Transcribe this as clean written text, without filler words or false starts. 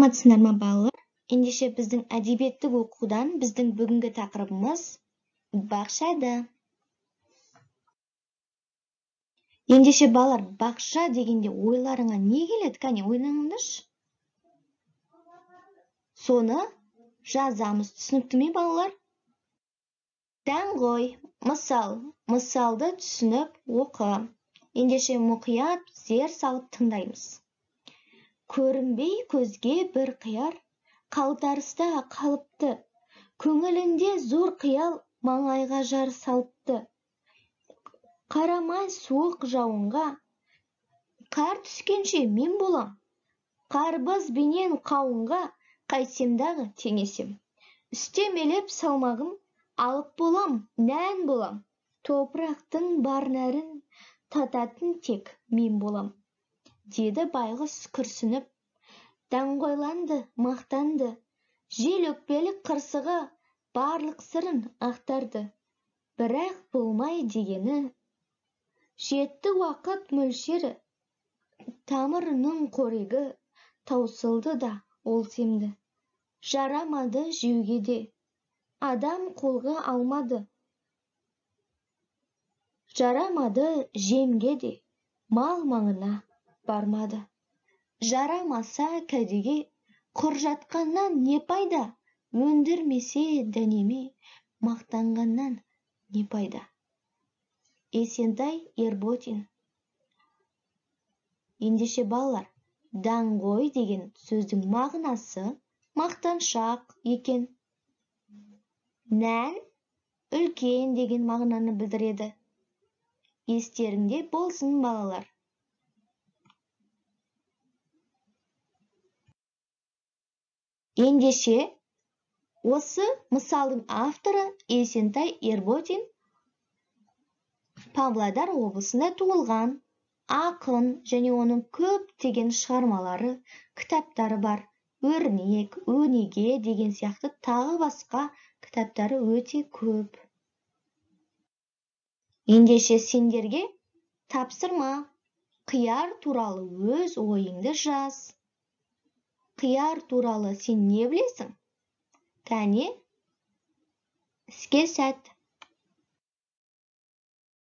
Саламатсыздар ма балалар? Ендеше біздің әдебиеттік оқудан біздің бүгінгі тақырыбымыз бақшада. Ендеше балалар, бақша дегенде ойларыңа не келеді? Кәне ойланыңдаршы. Соны жазамыз. Түсінікті ме балалар? Даңғой, мысалды түсініп оқы. Ендеше мұқият зер салып тыңдаймыз. Көрінбей көзге бір қияр, қалтарыста қалыпты. Көңілінде зор қиял маңайға жар салыпты. Қарамай суық жауынға, қар түскенше мен болам. Қарбыз бенен қауынға қайтсемдағы теңесем. Үстемелеп салмағым, алып болам, нән болам. Топырақтың бар нәрін тататын тек мен болам. Деді байғұс күрсініп, даңғойланды, мақтанды. Жел өкпелі қырсығы барлық сырын ақтарды. Бірақ болмай дегені, жетті уақыт мөлшері, тамырының қорегі таусылды да ол семді. Жарамады жеуге де, адам қолға алмады. Жарамады жемге де, мал маңына бармады. Жарамаса кәдеге, құр жатқаннан не пайда? Өндірмесе дәнеме, мақтанғаннан не пайда? Есентай Ерботин. Ендеше балалар, даңғой деген сөздің мағынасы мақтаншақ екен. Нән үлкен деген мағынаны білдіреді. Естеріңде болсын балалар. Ендеше, осы мысалдың авторы Есентай Ерботин Павлодар облысында туылған. Ақын және оның көптеген шығармалары, кітаптары бар. Өрнек, өнеге деген сияқты тағы басқа кітаптары өте көп. Ендеше сендерге тапсырма. Қияр туралы өз ойыңды жаз. Қияр туралы сен не білесің? Кәне, іске сәт.